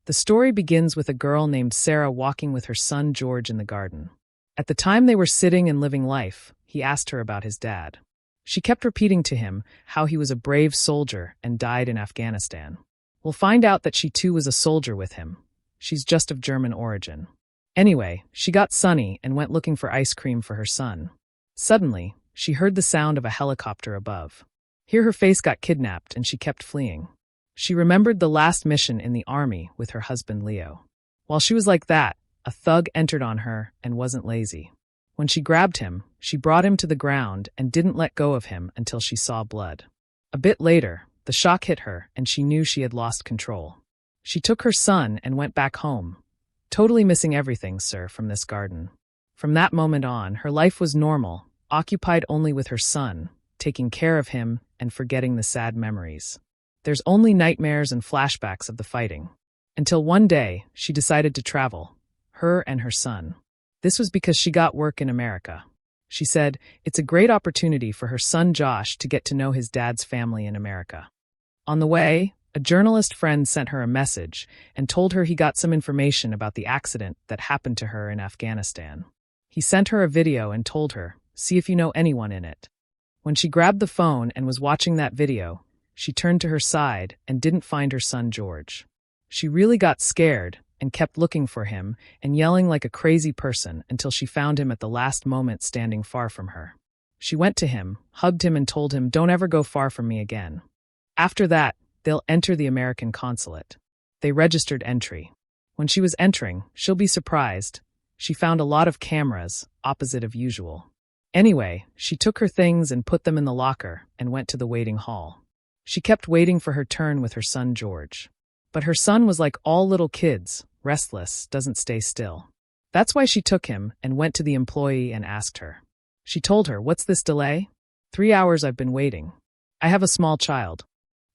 The story begins with a girl named Sarah walking with her son George in the garden. At the time they were sitting and living life, he asked her about his dad. She kept repeating to him how he was a brave soldier and died in Afghanistan. We'll find out that she too was a soldier with him. She's just of German origin. Anyway, she got sunny and went looking for ice cream for her son. Suddenly, she heard the sound of a helicopter above. Here her face got kidnapped and she kept fleeing. She remembered the last mission in the army with her husband Leo. While she was like that, a thug entered on her and wasn't lazy. When she grabbed him, she brought him to the ground and didn't let go of him until she saw blood. A bit later, the shock hit her and she knew she had lost control. She took her son and went back home. Totally missing everything, sir, from this garden. From that moment on, her life was normal, occupied only with her son, taking care of him and forgetting the sad memories. There's only nightmares and flashbacks of the fighting. Until one day, she decided to travel, her and her son. This was because she got work in America. She said it's a great opportunity for her son Josh to get to know his dad's family in America. On the way, a journalist friend sent her a message and told her he got some information about the accident that happened to her in Afghanistan. He sent her a video and told her, "See if you know anyone in it." When she grabbed the phone and was watching that video, she turned to her side and didn't find her son George. She really got scared and kept looking for him and yelling like a crazy person until she found him at the last moment standing far from her. She went to him, hugged him and told him, "Don't ever go far from me again." After that, they'll enter the American consulate. They registered entry. When she was entering, she'll be surprised, she found a lot of cameras, opposite of usual. Anyway, she took her things and put them in the locker and went to the waiting hall. She kept waiting for her turn with her son George. But her son was like all little kids, restless, doesn't stay still. That's why she took him and went to the employee and asked her. She told her, "What's this delay?" 3 hours I've been waiting. I have a small child.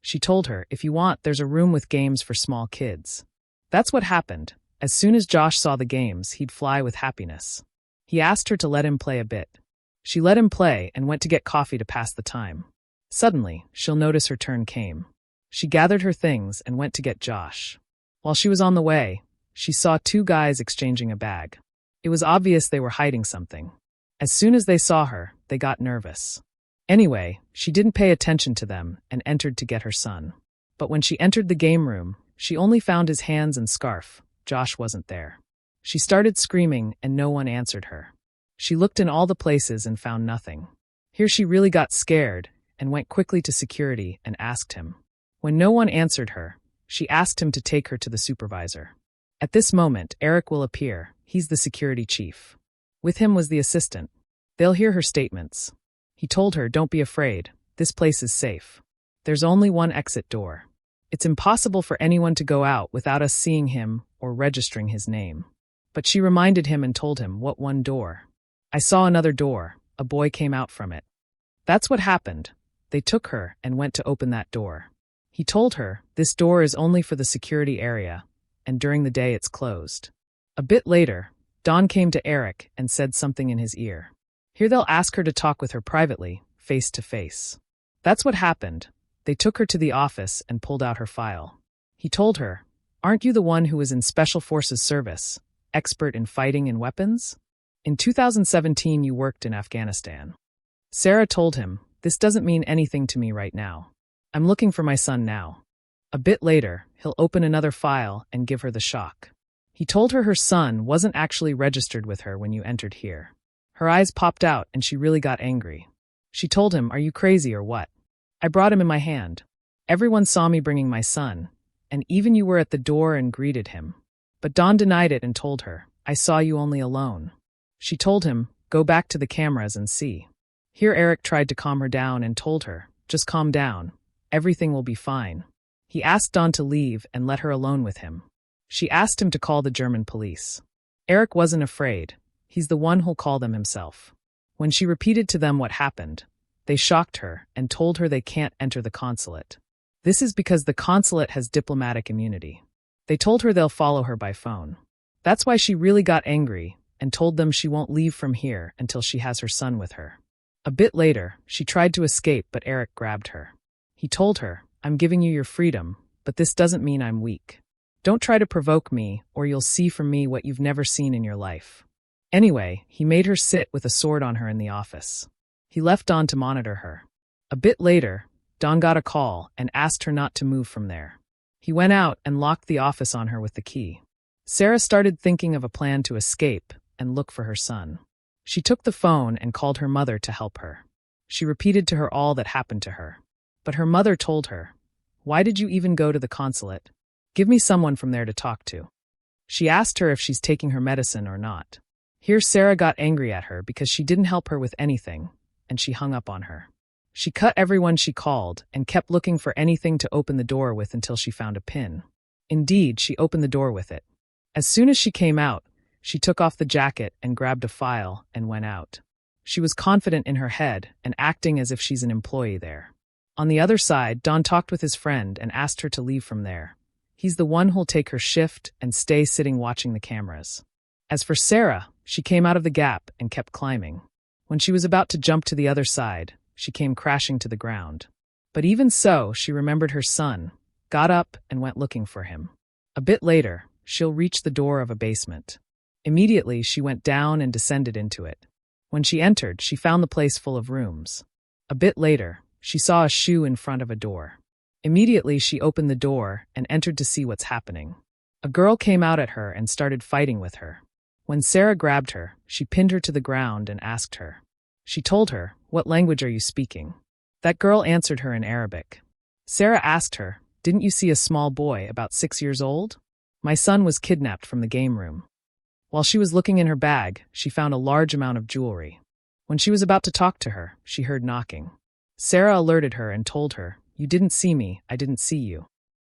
She told her, "If you want, there's a room with games for small kids." That's what happened. As soon as Josh saw the games, he'd fly with happiness. He asked her to let him play a bit. She let him play and went to get coffee to pass the time. Suddenly, she'll notice her turn came. She gathered her things and went to get Josh. While she was on the way, she saw 2 guys exchanging a bag. It was obvious they were hiding something. As soon as they saw her, they got nervous. Anyway, she didn't pay attention to them and entered to get her son. But when she entered the game room, she only found his hands and scarf. Josh wasn't there. She started screaming and no one answered her. She looked in all the places and found nothing. Here she really got scared and went quickly to security and asked him. When no one answered her, she asked him to take her to the supervisor. At this moment, Eric will appear. He's the security chief. With him was the assistant. They'll hear her statements. He told her, "Don't be afraid. This place is safe. There's only one exit door. It's impossible for anyone to go out without us seeing him or registering his name." But she reminded him and told him, "What one door?" "I saw another door. A boy came out from it." That's what happened. They took her and went to open that door. He told her, "This door is only for the security area, and during the day it's closed." A bit later, Dawn came to Eric and said something in his ear. Here they'll ask her to talk with her privately, face to face. That's what happened. They took her to the office and pulled out her file. He told her, "Aren't you the one who was in Special Forces service, expert in fighting and weapons? In 2017 you worked in Afghanistan." Sarah told him, "This doesn't mean anything to me right now. I'm looking for my son now." A bit later, he'll open another file and give her the shock. He told her her son wasn't actually registered with her when you entered here. Her eyes popped out and she really got angry. She told him, "Are you crazy or what? I brought him in my hand. Everyone saw me bringing my son, and even you were at the door and greeted him." But Dawn denied it and told her, "I saw you only alone." She told him, "Go back to the cameras and see." Here Eric tried to calm her down and told her, "Just calm down. Everything will be fine." He asked Dawn to leave and let her alone with him. She asked him to call the German police. Eric wasn't afraid. He's the one who'll call them himself. When she repeated to them what happened, they shocked her and told her they can't enter the consulate. This is because the consulate has diplomatic immunity. They told her they'll follow her by phone. That's why she really got angry and told them she won't leave from here until she has her son with her. A bit later, she tried to escape, but Eric grabbed her. He told her, "I'm giving you your freedom, but this doesn't mean I'm weak." Don't try to provoke me, or you'll see from me what you've never seen in your life. Anyway, he made her sit with a sword on her in the office. He left Dawn to monitor her. A bit later, Dawn got a call and asked her not to move from there. He went out and locked the office on her with the key. Sarah started thinking of a plan to escape and look for her son. She took the phone and called her mother to help her. She repeated to her all that happened to her. But her mother told her, "Why did you even go to the consulate? Give me someone from there to talk to." She asked her if she's taking her medicine or not. Here Sarah got angry at her because she didn't help her with anything, and she hung up on her. She cut everyone she called and kept looking for anything to open the door with until she found a pin. Indeed, she opened the door with it. As soon as she came out, she took off the jacket and grabbed a file and went out. She was confident in her head and acting as if she's an employee there. On the other side, Don talked with his friend and asked her to leave from there. He's the one who'll take her shift and stay sitting watching the cameras. As for Sarah, she came out of the gap and kept climbing. When she was about to jump to the other side, she came crashing to the ground. But even so, she remembered her son, got up and went looking for him. A bit later, she'll reach the door of a basement. Immediately, she went down and descended into it. When she entered, she found the place full of rooms. A bit later, she saw a shoe in front of a door. Immediately, she opened the door and entered to see what's happening. A girl came out at her and started fighting with her. When Sarah grabbed her, she pinned her to the ground and asked her. She told her, "What language are you speaking?" That girl answered her in Arabic. Sarah asked her, "Didn't you see a small boy about 6 years old? My son was kidnapped from the game room." While she was looking in her bag, she found a large amount of jewelry. When she was about to talk to her, she heard knocking. Sarah alerted her and told her, "You didn't see me, I didn't see you."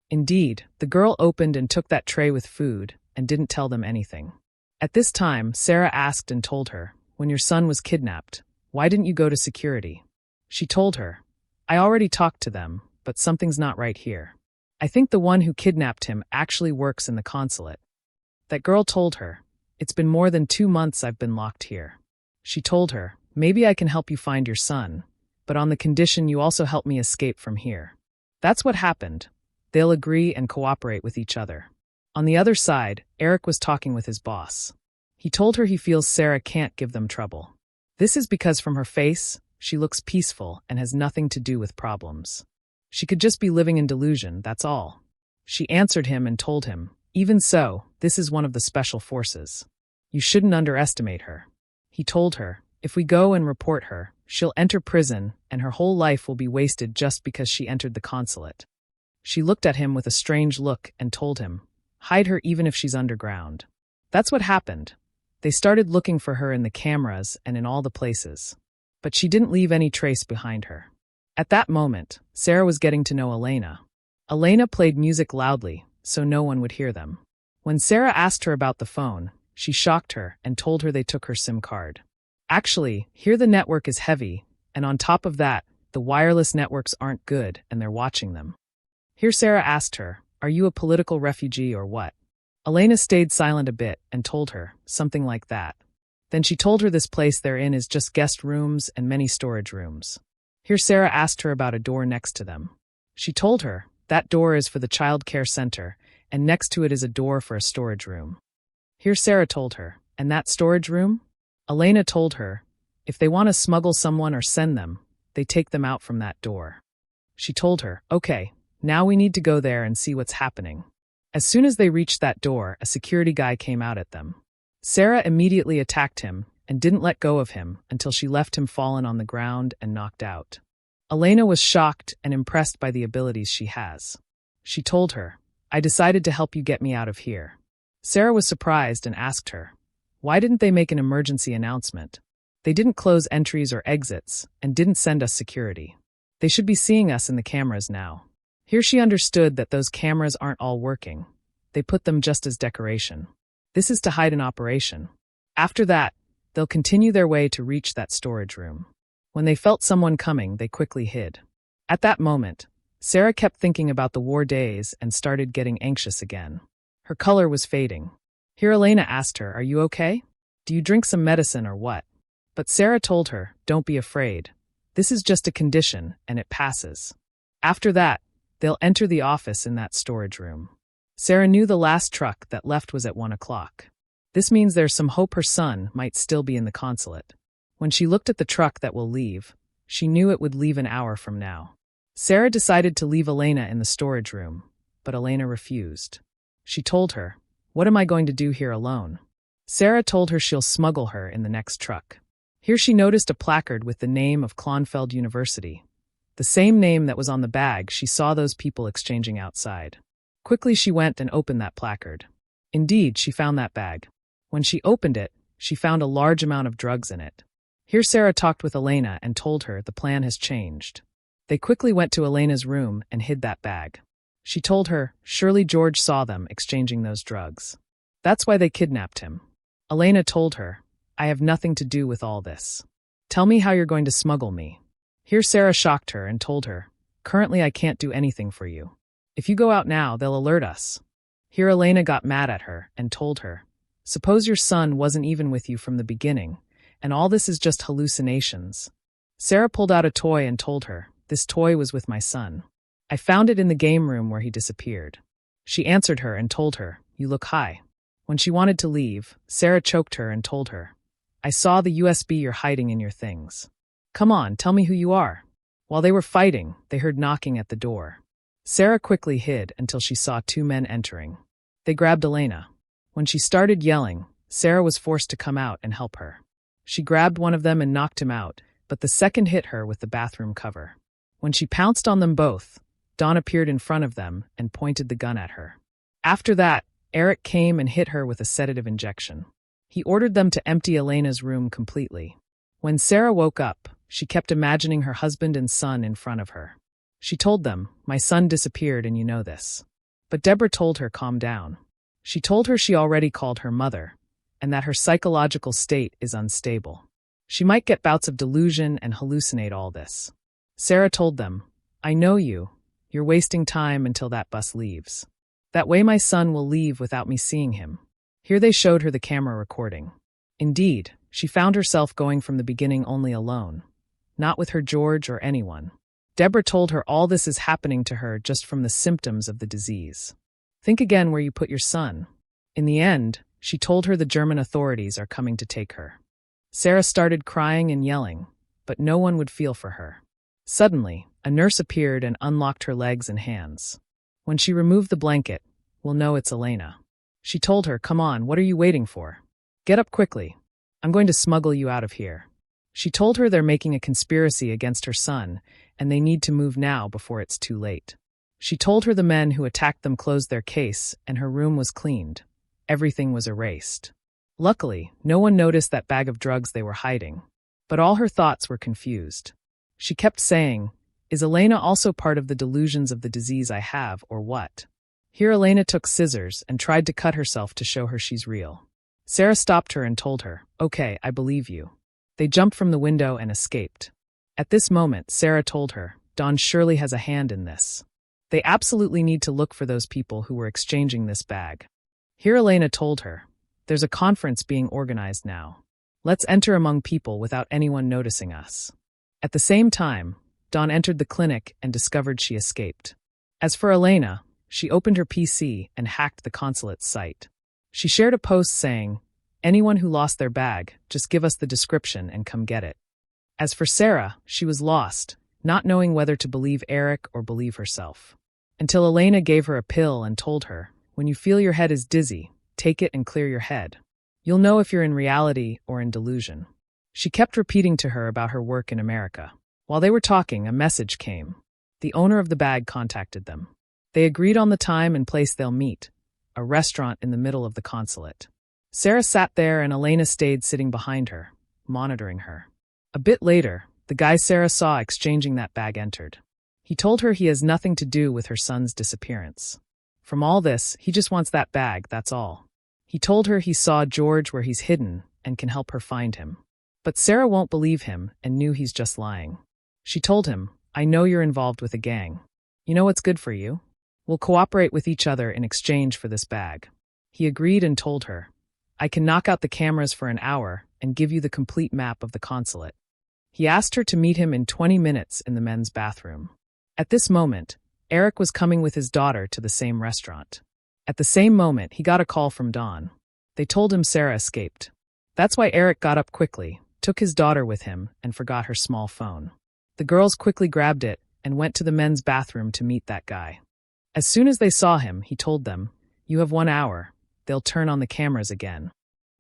Indeed, the girl opened and took that tray with food and didn't tell them anything. At this time, Sarah asked and told her, "When your son was kidnapped, why didn't you go to security?" She told her, "I already talked to them, but something's not right here. I think the one who kidnapped him actually works in the consulate." That girl told her, "It's been more than 2 months I've been locked here." She told her, "Maybe I can help you find your son, but on the condition you also help me escape from here." That's what happened. They'll agree and cooperate with each other. On the other side, Eric was talking with his boss. He told her he feels Sarah can't give them trouble. This is because from her face, she looks peaceful and has nothing to do with problems. She could just be living in delusion, that's all. She answered him and told him, "Even so, this is one of the special forces. You shouldn't underestimate her." He told her, "If we go and report her, she'll enter prison and her whole life will be wasted just because she entered the consulate." She looked at him with a strange look and told him, "Hide her even if she's underground." That's what happened. They started looking for her in the cameras and in all the places. But she didn't leave any trace behind her. At that moment, Sarah was getting to know Elena. Elena played music loudly, so no one would hear them. When Sarah asked her about the phone, she shocked her and told her they took her SIM card. Actually, here the network is heavy, and on top of that, the wireless networks aren't good and they're watching them. Here Sarah asked her, "Are you a political refugee or what?" Elena stayed silent a bit and told her, something like that. Then she told her this place they're in is just guest rooms and many storage rooms. Here Sarah asked her about a door next to them. She told her, that door is for the child care center, and next to it is a door for a storage room. Here Sarah told her, "And that storage room?" Elena told her, "If they want to smuggle someone or send them, they take them out from that door." She told her, "Okay, now we need to go there and see what's happening." As soon as they reached that door, a security guy came out at them. Sarah immediately attacked him and didn't let go of him until she left him fallen on the ground and knocked out. Elena was shocked and impressed by the abilities she has. She told her, "I decided to help you get me out of here." Sarah was surprised and asked her, "Why didn't they make an emergency announcement? They didn't close entries or exits and didn't send us security. They should be seeing us in the cameras now." Here she understood that those cameras aren't all working. They put them just as decoration. This is to hide an operation. After that, they'll continue their way to reach that storage room. When they felt someone coming, they quickly hid. At that moment, Sarah kept thinking about the war days and started getting anxious again. Her color was fading. Here Elena asked her, "Are you okay? Do you drink some medicine or what?" But Sarah told her, "Don't be afraid. This is just a condition and it passes." After that, they'll enter the office in that storage room. Sarah knew the last truck that left was at 1 o'clock. This means there's some hope her son might still be in the consulate. When she looked at the truck that will leave, she knew it would leave an hour from now. Sarah decided to leave Elena in the storage room, but Elena refused. She told her, "What am I going to do here alone?" Sarah told her she'll smuggle her in the next truck. Here she noticed a placard with the name of Klonfeld University. The same name that was on the bag she saw those people exchanging outside. Quickly she went and opened that placard. Indeed, she found that bag. When she opened it, she found a large amount of drugs in it. Here Sarah talked with Elena and told her the plan has changed. They quickly went to Elena's room and hid that bag. She told her, surely George saw them exchanging those drugs. That's why they kidnapped him. Elena told her, I have nothing to do with all this. Tell me how you're going to smuggle me. Here Sarah shocked her and told her, currently I can't do anything for you. If you go out now, they'll alert us. Here Elena got mad at her and told her, suppose your son wasn't even with you from the beginning, and all this is just hallucinations. Sarah pulled out a toy and told her, this toy was with my son. I found it in the game room where he disappeared. She answered her and told her, you look high. When she wanted to leave, Sarah choked her and told her, I saw the USB you're hiding in your things. Come on, tell me who you are. While they were fighting, they heard knocking at the door. Sarah quickly hid until she saw two men entering. They grabbed Elena. When she started yelling, Sarah was forced to come out and help her. She grabbed one of them and knocked him out, but the second hit her with the bathroom cover. When she pounced on them both, Don appeared in front of them and pointed the gun at her. After that, Eric came and hit her with a sedative injection. He ordered them to empty Elena's room completely. When Sarah woke up, she kept imagining her husband and son in front of her. She told them, my son disappeared and you know this. But Deborah told her calm down. She told her she already called her mother, and that her psychological state is unstable. She might get bouts of delusion and hallucinate all this. Sarah told them, I know you. You're wasting time until that bus leaves. That way my son will leave without me seeing him. Here they showed her the camera recording. Indeed, she found herself going from the beginning only alone, not with her George or anyone. Deborah told her all this is happening to her just from the symptoms of the disease. Think again where you put your son. In the end, she told her the German authorities are coming to take her. Sarah started crying and yelling, but no one would feel for her. Suddenly, a nurse appeared and unlocked her legs and hands. When she removed the blanket, we'll know it's Elena. She told her, come on, what are you waiting for? Get up quickly. I'm going to smuggle you out of here. She told her they're making a conspiracy against her son, and they need to move now before it's too late. She told her the men who attacked them closed their case, and her room was cleaned. Everything was erased. Luckily, no one noticed that bag of drugs they were hiding, but all her thoughts were confused. She kept saying, is Elena also part of the delusions of the disease I have, or what? Here Elena took scissors and tried to cut herself to show her she's real. Sarah stopped her and told her, okay, I believe you. They jumped from the window and escaped. At this moment, Sarah told her, Don surely has a hand in this. They absolutely need to look for those people who were exchanging this bag. Here Elena told her, there's a conference being organized now. Let's enter among people without anyone noticing us. At the same time, Dawn entered the clinic and discovered she escaped. As for Elena, she opened her PC and hacked the consulate's site. She shared a post saying, anyone who lost their bag, just give us the description and come get it. As for Sarah, she was lost, not knowing whether to believe Eric or believe herself. Until Elena gave her a pill and told her, when you feel your head is dizzy, take it and clear your head. You'll know if you're in reality or in delusion. She kept repeating to her about her work in America. While they were talking, a message came. The owner of the bag contacted them. They agreed on the time and place they'll meet, a restaurant in the middle of the consulate. Sarah sat there and Elena stayed sitting behind her, monitoring her. A bit later, the guy Sarah saw exchanging that bag entered. He told her he has nothing to do with her son's disappearance. From all this, he just wants that bag, that's all. He told her he saw George where he's hidden and can help her find him. But Sarah won't believe him and knew he's just lying. She told him, I know you're involved with a gang. You know what's good for you? We'll cooperate with each other in exchange for this bag. He agreed and told her, I can knock out the cameras for an hour and give you the complete map of the consulate. He asked her to meet him in 20 minutes in the men's bathroom. At this moment, Eric was coming with his daughter to the same restaurant. At the same moment, he got a call from Dawn. They told him Sarah escaped. That's why Eric got up quickly, took his daughter with him, and forgot her small phone. The girls quickly grabbed it and went to the men's bathroom to meet that guy. As soon as they saw him, he told them, "You have 1 hour. They'll turn on the cameras again."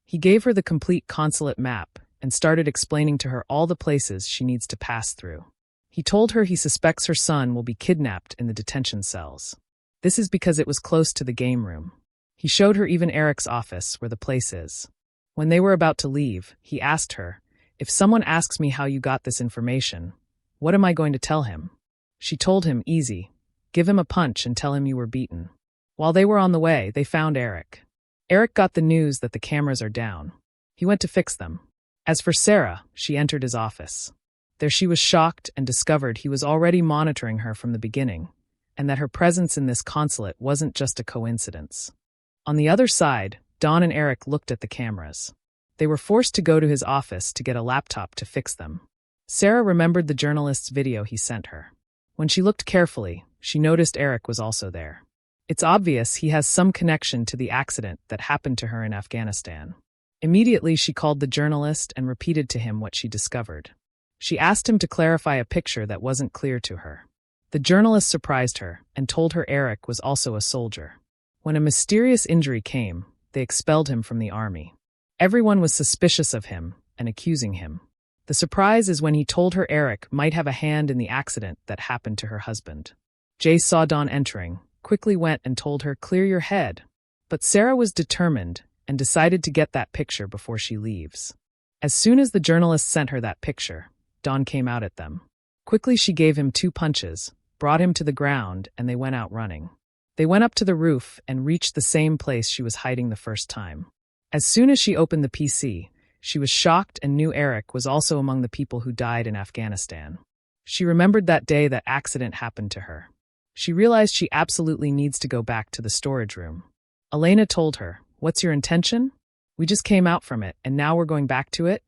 He gave her the complete consulate map and started explaining to her all the places she needs to pass through. He told her he suspects her son will be kidnapped in the detention cells. This is because it was close to the game room. He showed her even Eric's office where the place is. When they were about to leave, he asked her, "If someone asks me how you got this information, what am I going to tell him?" She told him, "Easy. Give him a punch and tell him you were beaten." While they were on the way, they found Eric. Eric got the news that the cameras are down. He went to fix them. As for Sarah, she entered his office. There she was shocked and discovered he was already monitoring her from the beginning, and that her presence in this consulate wasn't just a coincidence. On the other side, Dawn and Eric looked at the cameras. They were forced to go to his office to get a laptop to fix them. Sarah remembered the journalist's video he sent her. When she looked carefully, she noticed Eric was also there. It's obvious he has some connection to the accident that happened to her in Afghanistan. Immediately, she called the journalist and repeated to him what she discovered. She asked him to clarify a picture that wasn't clear to her. The journalist surprised her and told her Eric was also a soldier. When a mysterious injury came, they expelled him from the army. Everyone was suspicious of him and accusing him. The surprise is when he told her Eric might have a hand in the accident that happened to her husband. Jace saw Dawn entering, quickly went and told her, "Clear your head." But Sarah was determined and decided to get that picture before she leaves. As soon as the journalist sent her that picture, Dawn came out at them. Quickly she gave him 2 punches, brought him to the ground, and they went out running. They went up to the roof and reached the same place she was hiding the first time. As soon as she opened the PC, she was shocked and knew Eric was also among the people who died in Afghanistan. She remembered that day that accident happened to her. She realized she absolutely needs to go back to the storage room. Elena told her, "What's your intention? We just came out from it, and now we're going back to it?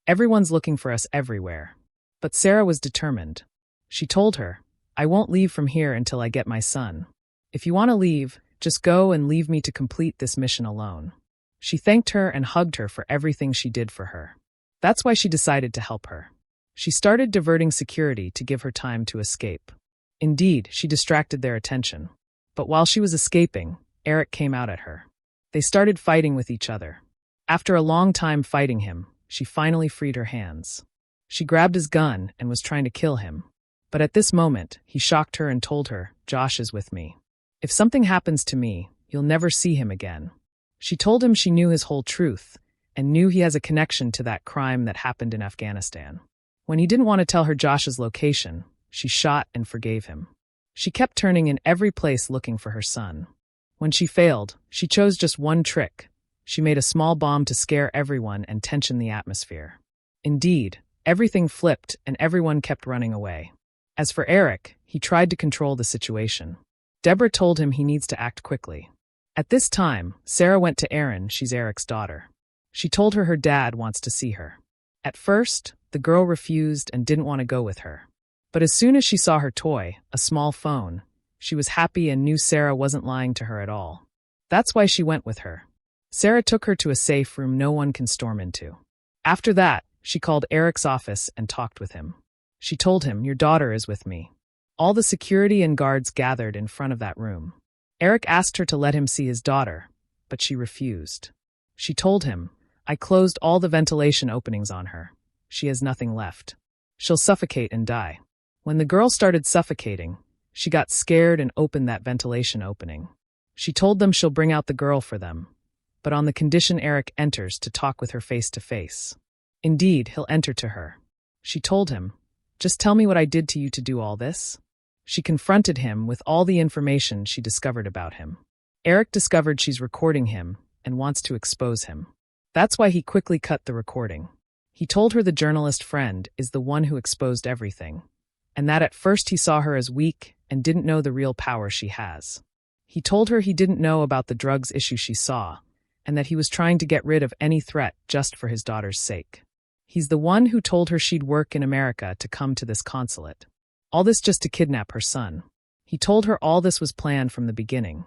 Everyone's looking for us everywhere." But Sarah was determined. She told her, "I won't leave from here until I get my son. If you want to leave, just go and leave me to complete this mission alone." She thanked her and hugged her for everything she did for her. That's why she decided to help her. She started diverting security to give her time to escape. Indeed, she distracted their attention. But while she was escaping, Eric came out at her. They started fighting with each other. After a long time fighting him, she finally freed her hands. She grabbed his gun and was trying to kill him. But at this moment, he shocked her and told her, "Josh is with me. If something happens to me, you'll never see him again." She told him she knew his whole truth and knew he has a connection to that crime that happened in Afghanistan. When he didn't want to tell her Josh's location, she shot and forgave him. She kept turning in every place looking for her son. When she failed, she chose just one trick. She made a small bomb to scare everyone and tension the atmosphere. Indeed, everything flipped and everyone kept running away. As for Eric, he tried to control the situation. Deborah told him he needs to act quickly. At this time, Sarah went to Erin, she's Eric's daughter. She told her her dad wants to see her. At first, the girl refused and didn't want to go with her. But as soon as she saw her toy, a small phone, she was happy and knew Sarah wasn't lying to her at all. That's why she went with her. Sarah took her to a safe room no one can storm into. After that, she called Eric's office and talked with him. She told him, "Your daughter is with me." All the security and guards gathered in front of that room. Eric asked her to let him see his daughter, but she refused. She told him, "I closed all the ventilation openings on her. She has nothing left. She'll suffocate and die." When the girl started suffocating, she got scared and opened that ventilation opening. She told them she'll bring out the girl for them, but on the condition Eric enters to talk with her face to face. Indeed, he'll enter to her. She told him, "Just tell me what I did to you to do all this." She confronted him with all the information she discovered about him. Eric discovered she's recording him and wants to expose him. That's why he quickly cut the recording. He told her the journalist friend is the one who exposed everything, and that at first he saw her as weak and didn't know the real power she has. He told her he didn't know about the drugs issue she saw, and that he was trying to get rid of any threat just for his daughter's sake. He's the one who told her she'd work in America to come to this consulate. All this just to kidnap her son. He told her all this was planned from the beginning.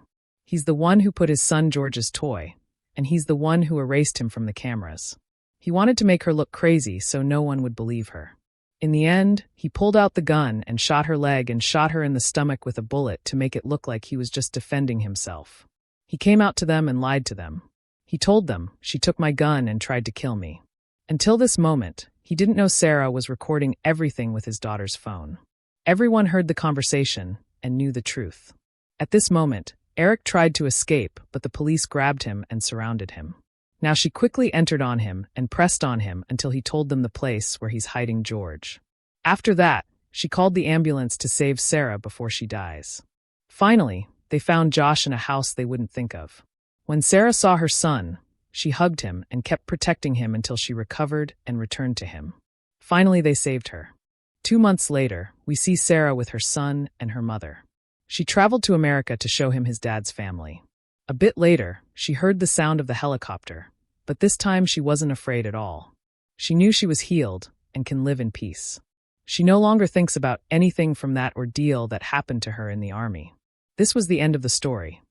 He's the one who put his son George's toy, and he's the one who erased him from the cameras. He wanted to make her look crazy so no one would believe her. In the end, he pulled out the gun and shot her leg and shot her in the stomach with a bullet to make it look like he was just defending himself. He came out to them and lied to them. He told them, "She took my gun and tried to kill me." Until this moment, he didn't know Sarah was recording everything with his daughter's phone. Everyone heard the conversation and knew the truth. At this moment, Eric tried to escape, but the police grabbed him and surrounded him. Now she quickly entered on him and pressed on him until he told them the place where he's hiding George. After that, she called the ambulance to save Sarah before she dies. Finally, they found Josh in a house they wouldn't think of. When Sarah saw her son, she hugged him and kept protecting him until she recovered and returned to him. Finally, they saved her. 2 months later, we see Sarah with her son and her mother. She traveled to America to show him his dad's family. A bit later, she heard the sound of the helicopter, but this time she wasn't afraid at all. She knew she was healed and can live in peace. She no longer thinks about anything from that ordeal that happened to her in the army. This was the end of the story.